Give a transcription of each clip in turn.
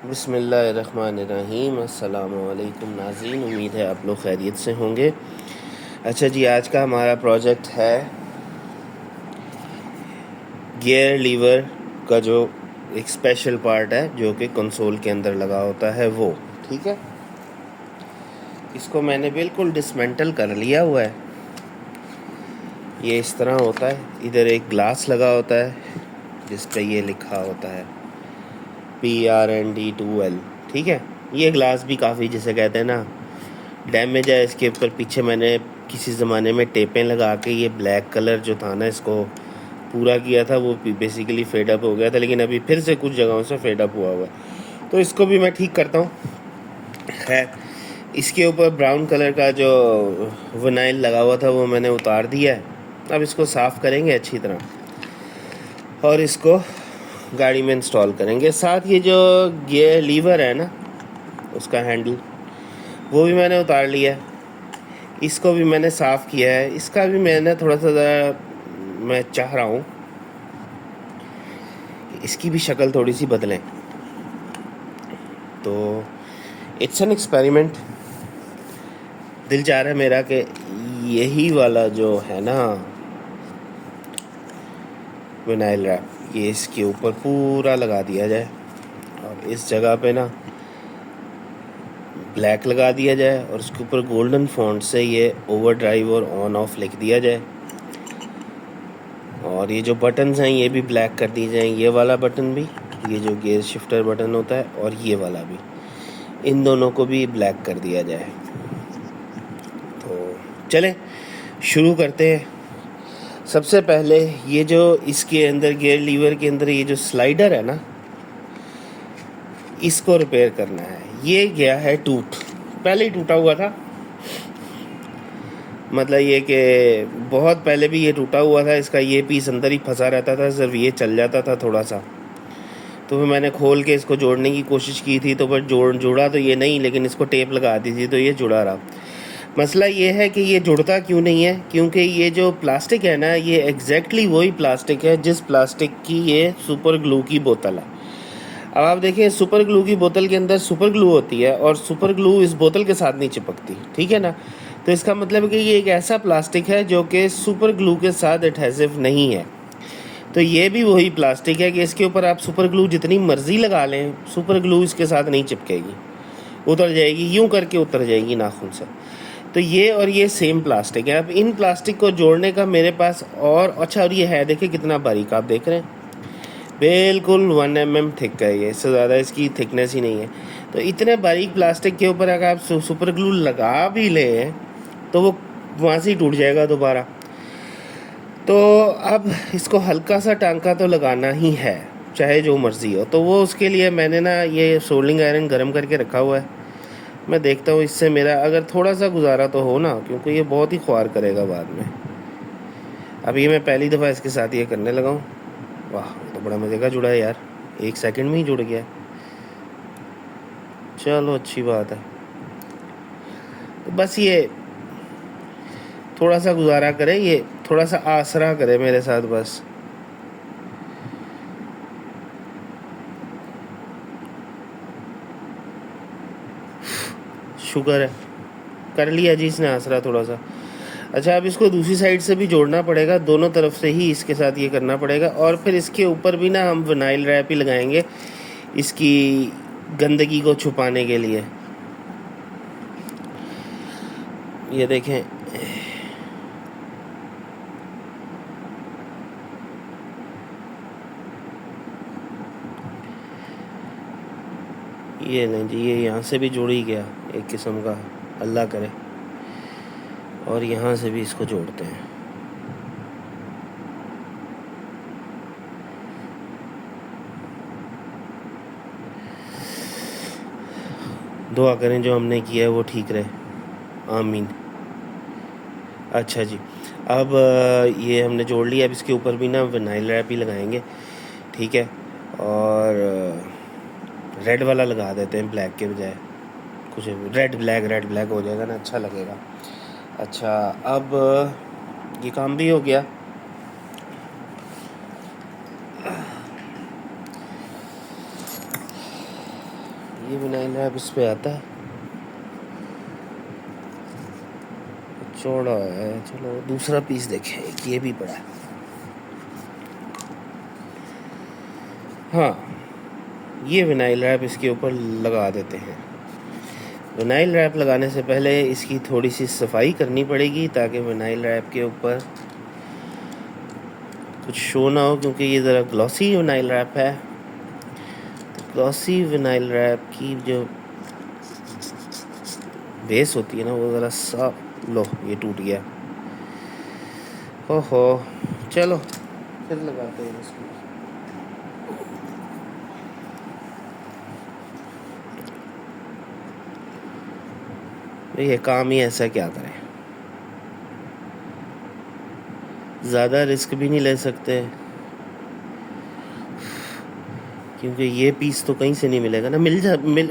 बिस्मिल्लाहिर्रहमानिर्रहीम। अस्सलामुअलैकुम नाज़रीन, उम्मीद है आप लोग खैरियत से होंगे। अच्छा जी, आज का हमारा प्रोजेक्ट है गियर लीवर का जो एक स्पेशल पार्ट है जो कि कंसोल के अंदर लगा होता है वो। ठीक है, इसको मैंने बिल्कुल डिसमेंटल कर लिया हुआ है। ये इस तरह होता है, इधर एक ग्लास लगा होता है जिस पे ये लिखा होता है PRND2L। ठीक है, ये ग्लास भी काफ़ी जिसे कहते हैं ना डैमेज है। इसके ऊपर पीछे मैंने किसी ज़माने में टेपें लगा के ये ब्लैक कलर जो था ना इसको पूरा किया था, वो बेसिकली फेड अप हो गया था, लेकिन अभी फिर से कुछ जगहों से फेड अप हुआ हुआ है, तो इसको भी मैं ठीक करता हूँ। खैर, इसके ऊपर ब्राउन कलर का जो विनाइल लगा हुआ था वो मैंने उतार दिया है। अब इसको साफ़ करेंगे अच्छी तरह और इसको गाड़ी में इंस्टॉल करेंगे। साथ ये जो गियर लीवर है ना उसका हैंडल वो भी मैंने उतार लिया है, इसको भी मैंने साफ़ किया है। इसका भी मैंने थोड़ा सा मैं चाह रहा हूँ इसकी भी शक्ल थोड़ी सी बदलें, तो इट्स एन एक्सपेरिमेंट। दिल चाह रहा है मेरा कि यही वाला जो है ना विनाइल रैप ये इसके ऊपर पूरा लगा दिया जाए और इस जगह पे ना ब्लैक लगा दिया जाए और उसके ऊपर गोल्डन फॉन्ट से ये ओवर ड्राइव और ऑन ऑफ लिख दिया जाए। और ये जो बटन्स हैं ये भी ब्लैक कर दिए जाएँ, ये वाला बटन भी, ये जो गियर शिफ्टर बटन होता है, और ये वाला भी, इन दोनों को भी ब्लैक कर दिया जाए। तो चलें शुरू करते हैं। सबसे पहले ये जो इसके अंदर गियर लीवर के अंदर ये जो स्लाइडर है ना इसको रिपेयर करना है। ये गया है टूट, पहले ही टूटा हुआ था, मतलब ये कि बहुत पहले भी ये टूटा हुआ था। इसका ये पीस अंदर ही फंसा रहता था, सिर्फ ये चल जाता था थोड़ा सा, तो फिर मैंने खोल के इसको जोड़ने की कोशिश की थी, तो पर जुड़ा तो ये नहीं, लेकिन इसको टेप लगा दी थी तो ये जुड़ा रहा। मसला ये है कि ये जुड़ता क्यों नहीं है, क्योंकि ये जो प्लास्टिक है ना ये एग्जैक्टली वही प्लास्टिक है जिस प्लास्टिक की ये सुपर ग्लू की बोतल है। अब आप देखें, सुपर ग्लू की बोतल के अंदर सुपर ग्लू होती है और सुपर ग्लू इस बोतल के साथ नहीं चिपकती, ठीक है ना। तो इसका मतलब है कि ये एक ऐसा प्लास्टिक है जो कि सुपर ग्लू के साथ एडहेसिव नहीं है। तो ये भी वही प्लास्टिक है कि इसके ऊपर आप सुपर ग्लू जितनी मर्ज़ी लगा लें, सुपर ग्लू इसके साथ नहीं चिपकेगी, उतर जाएगी, यूं करके उतर जाएगी नाखून से। तो ये और ये सेम प्लास्टिक है। अब इन प्लास्टिक को जोड़ने का मेरे पास और अच्छा, और ये है देखिए कितना बारीक, आप देख रहे हैं बिल्कुल 1 mm थिक है ये, इससे ज़्यादा इसकी थिकनेस ही नहीं है। तो इतने बारीक प्लास्टिक के ऊपर अगर आप सुपर ग्लू लगा भी लें तो वो वहाँ से ही टूट जाएगा दोबारा। तो अब इसको हल्का सा टांका तो लगाना ही है, चाहे जो मर्ज़ी हो। तो वो उसके लिए मैंने ना ये सोल्डिंग आयरन गर्म करके रखा हुआ है। मैं देखता हूँ इससे मेरा अगर थोड़ा सा गुजारा तो हो ना, क्योंकि ये बहुत ही ख्वार करेगा बाद में। अब ये मैं पहली दफ़ा इसके साथ ये करने लगा हूँ। वाह, तो बड़ा मज़े का जुड़ा है यार, 1 सेकंड में ही जुड़ गया। चलो अच्छी बात है। तो बस ये थोड़ा सा गुजारा करे, ये थोड़ा सा आसरा करे मेरे साथ बस। शुक्र है कर लिया जी इसने आसरा थोड़ा सा। अच्छा, अब इसको दूसरी साइड से भी जोड़ना पड़ेगा, दोनों तरफ से ही इसके साथ ये करना पड़ेगा। और फिर इसके ऊपर भी ना हम विनाइल रैप ही लगाएंगे इसकी गंदगी को छुपाने के लिए। ये देखें, ये नहीं जी, ये यहाँ से भी जुड़ ही गया एक किस्म का, अल्लाह करे। और यहाँ से भी इसको जोड़ते हैं। दुआ करें जो हमने किया है वो ठीक रहे, आमीन। अच्छा जी, अब ये हमने जोड़ लिया। अब इसके ऊपर भी ना विनाइल रैप ही लगाएंगे, ठीक है। और रेड वाला लगा देते हैं ब्लैक के बजाय, कुछ रेड ब्लैक हो जाएगा ना, अच्छा लगेगा। अच्छा, अब ये काम भी हो गया। ये विनाइल रैप इस पे आता है, चौड़ा है। चलो दूसरा पीस देखें, एक ये भी पड़ा है। हाँ, ये विनाइल रैप इसके ऊपर लगा देते हैं। विनाइल रैप लगाने से पहले इसकी थोड़ी सी सफाई करनी पड़ेगी ताकि विनाइल रैप के ऊपर कुछ शो ना हो, क्योंकि ये ज़रा ग्लॉसी विनाइल रैप है। तो ग्लॉसी विनाइल रैप की जो बेस होती है ना, वो ज़रा साफ। लो, ये टूट गया। ओहो, चलो फिर लगाते हैं इसको। ये काम ही ऐसा, क्या करें, ज़्यादा रिस्क भी नहीं ले सकते, क्योंकि ये पीस तो कहीं से नहीं मिलेगा ना।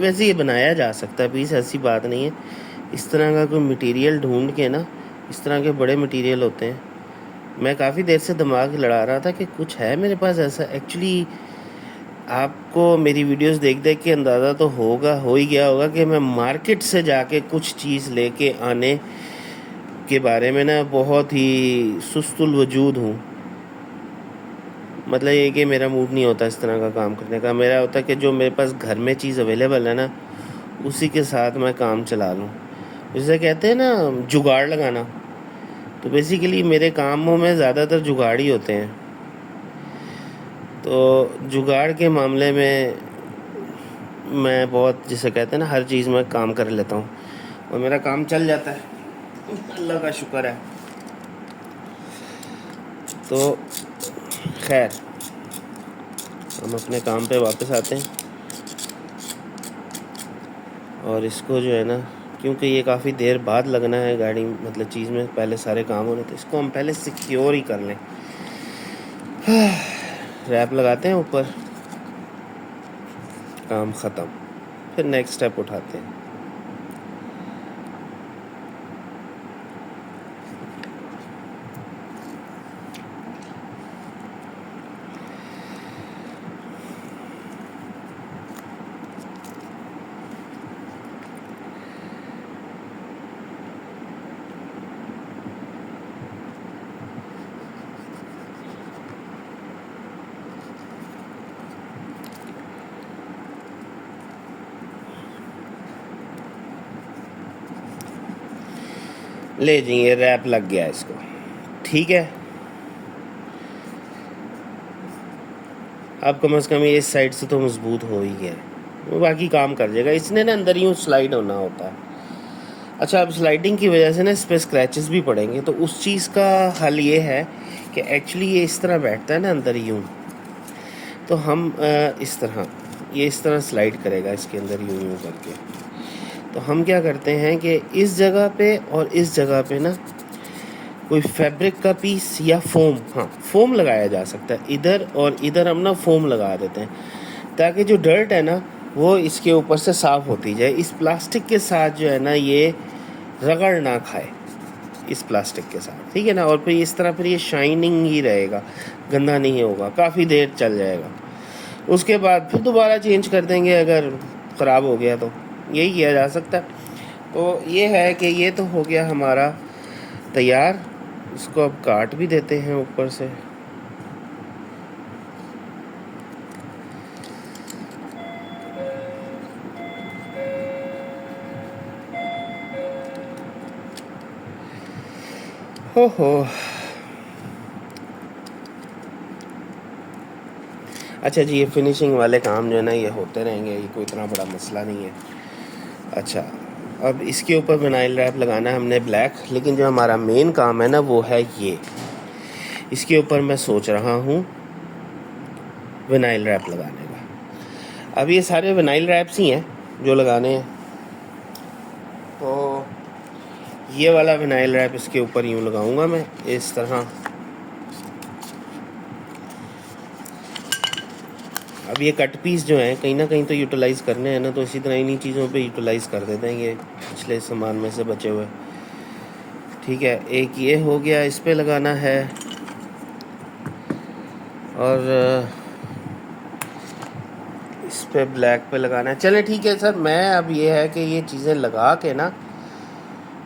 वैसे ये बनाया जा सकता है पीस, ऐसी बात नहीं है। इस तरह का कोई मटेरियल ढूंढ के ना, इस तरह के बड़े मटेरियल होते हैं। मैं काफ़ी देर से दिमाग लड़ा रहा था कि कुछ है मेरे पास ऐसा। एक्चुअली आपको मेरी वीडियोस देख देख के अंदाज़ा तो हो ही गया होगा कि मैं मार्केट से जाके कुछ चीज़ लेके आने के बारे में ना बहुत ही सुस्तुल वजूद हूँ। मतलब ये कि मेरा मूड नहीं होता इस तरह का काम करने का। मेरा होता है कि जो मेरे पास घर में चीज़ अवेलेबल है ना, उसी के साथ मैं काम चला लूँ। जैसे कहते हैं ना, जुगाड़ लगाना। तो बेसिकली मेरे कामों में ज़्यादातर जुगाड़ ही होते हैं। तो जुगाड़ के मामले में मैं बहुत, जिसे कहते हैं ना, हर चीज़ में काम कर लेता हूँ और मेरा काम चल जाता है, अल्लाह का शुक्र है। तो खैर, हम अपने काम पे वापस आते हैं। और इसको जो है ना, क्योंकि ये काफ़ी देर बाद लगना है गाड़ी, मतलब चीज़ में पहले सारे काम होने, तो इसको हम पहले सिक्योर ही कर लें। रैप लगाते हैं ऊपर, काम ख़त्म। फिर नेक्स्ट स्टेप उठाते हैं। ले जी, ये रैप लग गया इसको, ठीक है। अब कम से कम ये इस साइड से तो मजबूत हो ही गया, वो बाकी काम कर जाएगा। इसने ना अंदर यूँ स्लाइड होना होता है। अच्छा, अब स्लाइडिंग की वजह से ना इस पर स्क्रैचेस भी पड़ेंगे, तो उस चीज़ का हल ये है कि एक्चुअली ये इस तरह बैठता है ना अंदर यूँ, तो हम इस तरह, ये इस तरह स्लाइड करेगा इसके अंदर यूँ यूँ करके। तो हम क्या करते हैं कि इस जगह पे और इस जगह पे ना कोई फैब्रिक का पीस या फोम, हाँ फोम लगाया जा सकता है। इधर और इधर हम ना फोम लगा देते हैं, ताकि जो डर्ट है ना वो इसके ऊपर से साफ़ होती जाए। इस प्लास्टिक के साथ जो है ना, ये रगड़ ना खाए इस प्लास्टिक के साथ, ठीक है ना। और फिर इस तरह फिर ये शाइनिंग ही रहेगा, गंदा नहीं होगा, काफ़ी देर चल जाएगा। उसके बाद फिर दोबारा चेंज कर देंगे अगर ख़राब हो गया तो, यही किया जा सकता है। तो ये है कि ये तो हो गया हमारा तैयार। इसको अब काट भी देते हैं ऊपर से। हो अच्छा जी, ये फिनिशिंग वाले काम जो है ना, ये होते रहेंगे, ये कोई इतना बड़ा मसला नहीं है। अच्छा, अब इसके ऊपर विनाइल रैप लगाना है हमने ब्लैक, लेकिन जो हमारा मेन काम है ना वो है ये। इसके ऊपर मैं सोच रहा हूँ विनाइल रैप लगाने का। अब ये सारे विनाइल रैप्स ही हैं जो लगाने हैं। तो ये वाला विनाइल रैप इसके ऊपर यूँ लगाऊंगा मैं इस तरह। अब ये कट पीस जो हैं कहीं ना कहीं तो यूटिलाइज़ करने हैं ना, तो इसी तरह इन्हीं चीज़ों पे यूटिलाइज़ कर देते हैं ये पिछले सामान में से बचे हुए। ठीक है, एक ये हो गया, इस पे लगाना है। और इस पे ब्लैक पे लगाना है। चले ठीक है सर, मैं अब ये है कि ये चीज़ें लगा के ना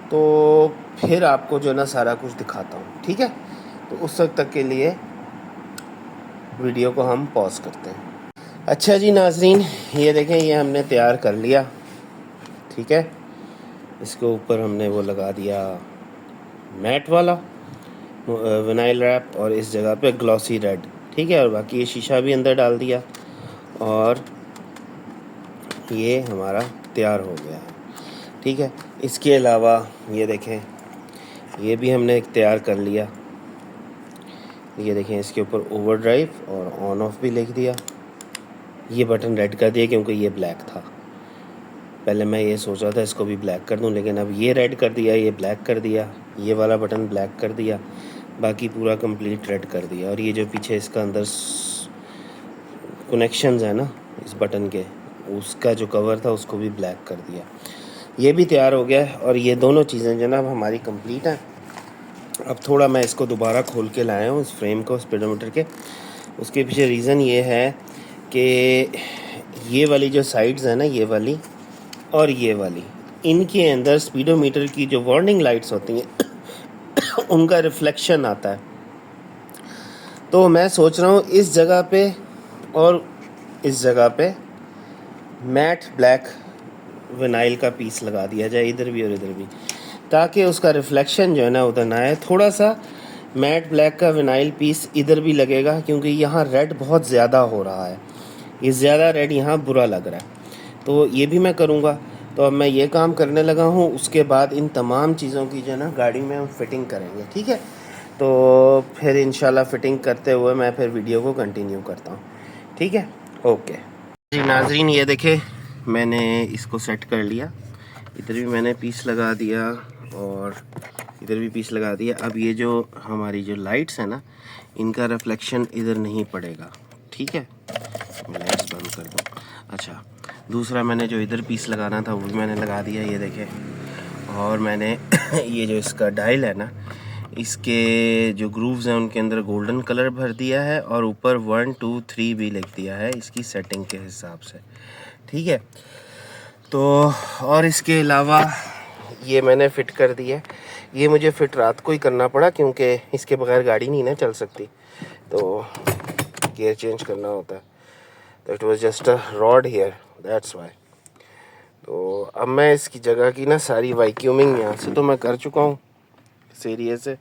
तो फिर आपको जो है ना सारा कुछ दिखाता हूँ, ठीक है। तो उस वक्त तक के लिए वीडियो को हम पॉज करते हैं। अच्छा जी नाजरीन, ये देखें ये हमने तैयार कर लिया, ठीक है। इसके ऊपर हमने वो लगा दिया मैट वाला विनाइल रैप और इस जगह पे ग्लॉसी रेड, ठीक है। और बाकी ये शीशा भी अंदर डाल दिया और ये हमारा तैयार हो गया है, ठीक है। इसके अलावा ये देखें ये भी हमने एक तैयार कर लिया। ये देखें इसके ऊपर ओवर ड्राइव और ऑन ऑफ भी लिख दिया। ये बटन रेड कर दिया क्योंकि ये ब्लैक था। पहले मैं ये सोच रहा था इसको भी ब्लैक कर दूं, लेकिन अब ये रेड कर दिया, ये ब्लैक कर दिया, ये वाला बटन ब्लैक कर दिया, बाकी पूरा कंप्लीट रेड कर दिया। और ये जो पीछे इसका अंदर कनेक्शंस है ना इस बटन के, उसका जो कवर था उसको भी ब्लैक कर दिया। ये भी तैयार हो गया है और ये दोनों चीज़ें जनाब हमारी कंप्लीट हैं। अब थोड़ा मैं इसको दोबारा खोल के लाया हूँ इस फ्रेम को स्पीडोमीटर के। उसके पीछे रीज़न ये है कि ये वाली जो साइड्स है ना, ये वाली और ये वाली, इनके अंदर स्पीडोमीटर की जो वार्निंग लाइट्स होती हैं उनका रिफ्लेक्शन आता है। तो मैं सोच रहा हूँ इस जगह पे और इस जगह पे मैट ब्लैक विनाइल का पीस लगा दिया जाए, इधर भी और इधर भी, ताकि उसका रिफ्लेक्शन जो है ना उधर ना आए। थोड़ा सा मैट ब्लैक का विनाइल पीस इधर भी लगेगा क्योंकि यहाँ रेड बहुत ज़्यादा हो रहा है, ये ज़्यादा रेड यहाँ बुरा लग रहा है, तो ये भी मैं करूँगा। तो अब मैं ये काम करने लगा हूँ, उसके बाद इन तमाम चीज़ों की जो है ना गाड़ी में हम फिटिंग करेंगे, ठीक है। तो फिर इंशाल्लाह फिटिंग करते हुए मैं फिर वीडियो को कंटिन्यू करता हूँ, ठीक है। ओके जी नाजरीन, ये देखे मैंने इसको सेट कर लिया, इधर भी मैंने पीस लगा दिया और इधर भी पीस लगा दिया। अब ये जो हमारी जो लाइट्स है ना, इनका रिफ्लेक्शन इधर नहीं पड़ेगा, ठीक है। मैं लाइट्स बंद कर दूँ। अच्छा, दूसरा मैंने जो इधर पीस लगाना था वो भी मैंने लगा दिया, ये देखें। और मैंने ये जो इसका डायल है ना, इसके जो ग्रूव्स हैं उनके अंदर गोल्डन कलर भर दिया है और ऊपर 1 2 3 भी लिख दिया है इसकी सेटिंग के हिसाब से, ठीक है। तो और इसके अलावा ये मैंने फ़िट कर दिया। ये मुझे फ़िट रात को ही करना पड़ा क्योंकि इसके बगैर गाड़ी नहीं ना चल सकती, तो गियर चेंज करना होता है। तो it was just a rod here, that's why. तो अब मैं इसकी जगह की ना सारी वैक्यूमिंग यहाँ से तो मैं कर चुका हूँ, इस एरिए से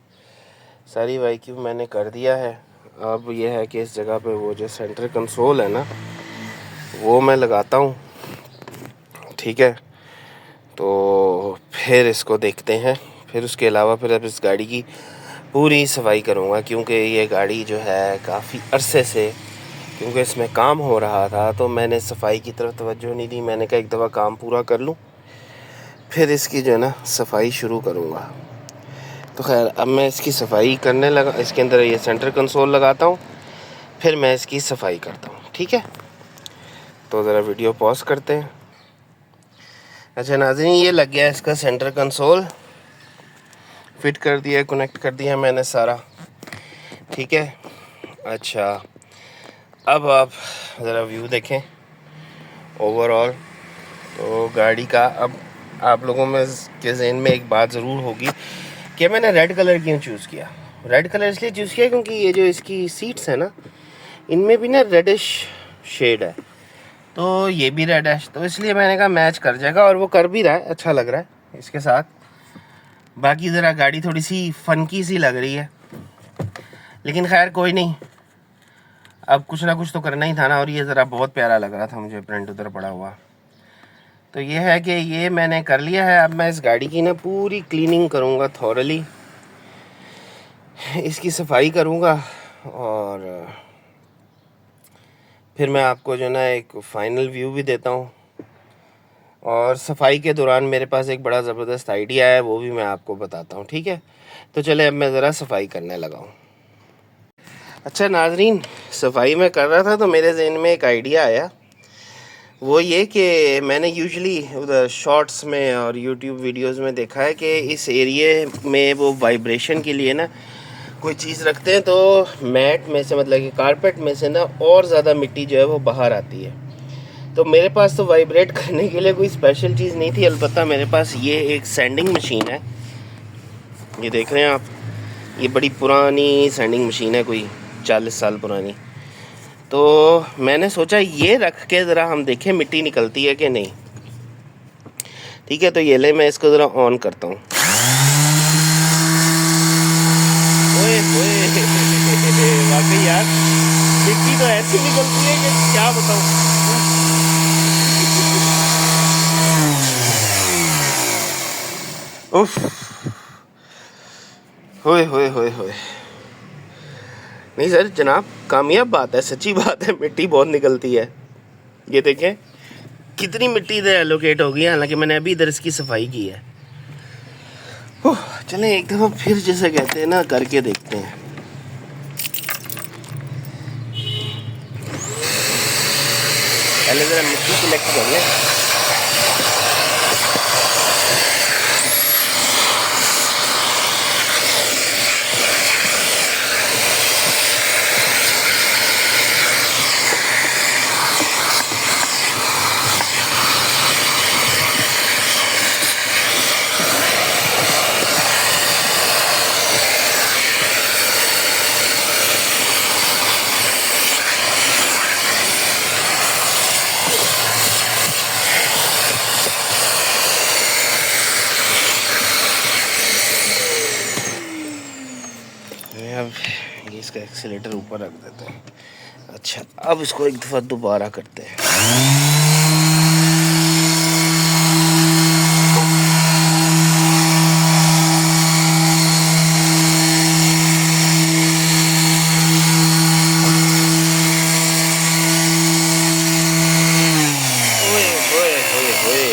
सारी वैक्यूम मैंने कर दिया है। अब ये है कि इस जगह पे वो जो सेंटर कंसोल है ना वो मैं लगाता हूँ, ठीक है। तो फिर इसको देखते हैं, फिर उसके अलावा फिर अब इस गाड़ी की पूरी सफाई करूँगा क्योंकि ये गाड़ी जो है काफ़ी अरसे से, क्योंकि इसमें काम हो रहा था तो मैंने सफाई की तरफ तवज्जो नहीं दी। मैंने कहा एक दफ़ा काम पूरा कर लूँ फिर इसकी जो है ना सफाई शुरू करूँगा। तो खैर अब मैं इसकी सफाई करने लगा, इसके अंदर ये सेंटर कंसोल लगाता हूँ, फिर मैं इसकी सफाई करता हूँ, ठीक है। तो ज़रा वीडियो पॉज करते हैं। अच्छा नाज़रीन, ये लग गया इसका सेंटर कंसोल, फिट कर दिया, कनेक्ट कर दिया मैंने सारा, ठीक है। अच्छा, अब आप ज़रा व्यू देखें ओवरऑल। तो गाड़ी का अब आप लोगों में के ज़हन में एक बात ज़रूर होगी कि मैंने रेड कलर क्यों चूज़ किया। रेड कलर इसलिए चूज़ किया क्योंकि ये जो इसकी सीट्स है ना, इनमें भी ना रेडिश शेड है, तो ये भी रेड है, तो इसलिए मैंने कहा मैच कर जाएगा और वो कर भी रहा है, अच्छा लग रहा है इसके साथ। बाकी ज़रा गाड़ी थोड़ी सी फनकी सी लग रही है, लेकिन खैर कोई नहीं, अब कुछ ना कुछ तो करना ही था ना। और ये ज़रा बहुत प्यारा लग रहा था मुझे प्रिंट उधर पड़ा हुआ। तो ये है कि ये मैंने कर लिया है। अब मैं इस गाड़ी की ना पूरी क्लीनिंग करूँगा, थॉरली इसकी सफाई करूँगा और फिर मैं आपको जो ना एक फ़ाइनल व्यू भी देता हूँ। और सफाई के दौरान मेरे पास एक बड़ा ज़बरदस्त आइडिया है, वो भी मैं आपको बताता हूँ, ठीक है। तो चले अब मैं ज़रा सफाई करने लगा हूँ। अच्छा नाजरीन, सफाई में कर रहा था तो मेरे जहन में एक आइडिया आया, वो ये कि मैंने यूजुअली उधर शॉर्ट्स में और यूट्यूब वीडियोस में देखा है कि इस एरिए में वो वाइब्रेशन के लिए ना कोई चीज़ रखते हैं तो मैट में से, मतलब कि कारपेट में से ना और ज़्यादा मिट्टी जो है वो बाहर आती है। तो मेरे पास तो वाइब्रेट करने के लिए कोई स्पेशल चीज़ नहीं थी, अलबत्ता मेरे पास ये एक सैंडिंग मशीन है। ये देख रहे हैं आप, ये बड़ी पुरानी सैंडिंग मशीन है, कोई 40 साल पुरानी। तो मैंने सोचा ये रख के ज़रा हम देखें मिट्टी निकलती है कि नहीं। ठीक है, तो ये ले मैं इसको ज़रा ऑन करता हूँ। ओए ओए वाकई यार मिट्टी तो ऐसी निकलती है कि क्या बताऊँ। उफ, होए होए होए होए। नहीं सर जनाब, कामयाब बात है, सच्ची बात है, मिट्टी बहुत निकलती है। ये देखें कितनी मिट्टी इधर एलोकेट हो गई है, हालांकि मैंने अभी इधर इसकी सफाई की है। चलें एक दफ़ा फिर जैसे कहते हैं ना करके देखते हैं। पहले ज़रा मिट्टी कलेक्ट कर लें। अब ये इसका एक्सीलेटर ऊपर रख देते हैं। अच्छा, अब इसको एक दफ़ा दोबारा करते हैं। ओए ओए ओए ओए,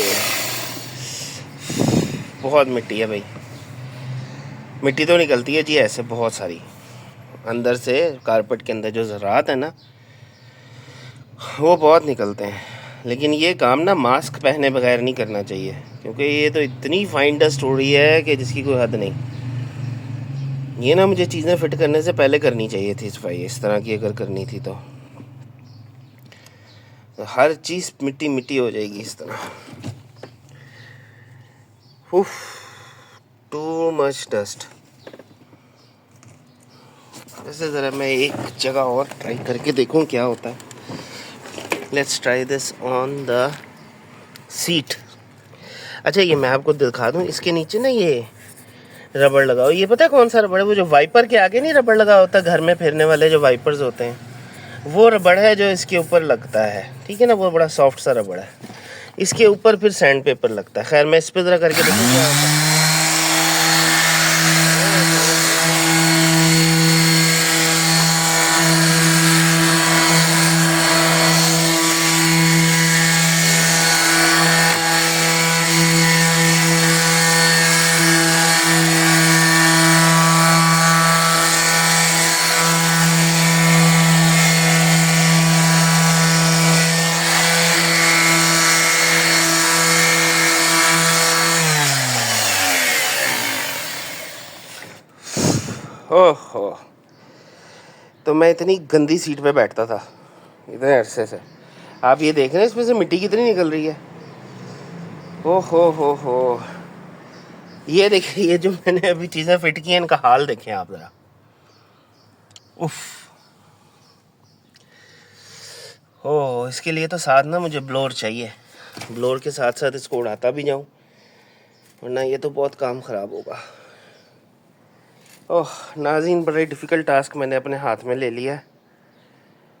बहुत मिट्टी है भाई। मिट्टी तो निकलती है जी ऐसे बहुत सारी, अंदर से कारपेट के अंदर जो ज़रात है ना वो बहुत निकलते हैं। लेकिन ये काम ना मास्क पहने बगैर नहीं करना चाहिए, क्योंकि ये तो इतनी फाइन डस्ट हो रही है कि जिसकी कोई हद नहीं। ये ना मुझे चीज़ें फिट करने से पहले करनी चाहिए थी सफाई, इस तरह की अगर करनी थी तो हर चीज़ मिट्टी मिट्टी हो जाएगी इस तरह। उफ, टू मच डस्ट। वैसे ज़रा मैं एक जगह और ट्राई करके देखूं क्या होता है। Let's try this on the seat. अच्छा, ये मैं आपको दिखा दूं, इसके नीचे ना ये रबड़ लगाओ। ये पता है कौन सा रबड़ है? वो जो वाइपर के आगे नहीं रबड़ लगा होता, घर में फिरने वाले जो वाइपर्स होते हैं, वो रबड़ है जो इसके ऊपर लगता है। ठीक है ना, वो बड़ा सॉफ्ट सा रबड़ है। इसके ऊपर फिर सैंड पेपर लगता है। खैर मैं इस पर ज़रा करके देखूँ क्या होता है। ओहो, तो मैं इतनी गंदी सीट पे बैठता था इतने अरसे से। आप ये देख रहे हैं इसमें से मिट्टी कितनी निकल रही है। ओहो हो, ये देखिए, ये जो मैंने अभी चीज़ें फिट की हैं इनका हाल देखें आप ज़रा। उफ, ओह, इसके लिए तो साथ ना मुझे ब्लोअर चाहिए। ब्लोअर के साथ साथ इसको उड़ाता भी जाऊं, वरना ये तो बहुत काम ख़राब होगा। ओह नाज़रीन, बड़ा डिफ़िकल्ट टास्क मैंने अपने हाथ में ले लिया है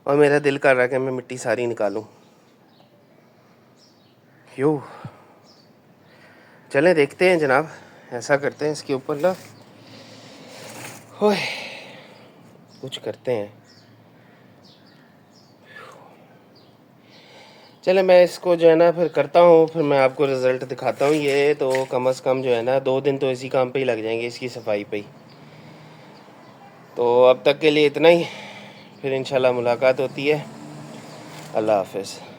और मेरा दिल कर रहा है कि मैं मिट्टी सारी निकालूं। क्यों, चलें देखते हैं जनाब, ऐसा करते हैं इसके ऊपर ना ओए कुछ करते हैं। चले मैं इसको जो है ना फिर करता हूँ, फिर मैं आपको रिज़ल्ट दिखाता हूँ। ये तो कम से कम जो है ना 2 दिन तो इसी काम पे ही लग जाएंगे, इसकी सफाई पे ही। तो अब तक के लिए इतना ही, फिर इंशाल्लाह मुलाकात होती है। अल्लाह हाफ़िज़।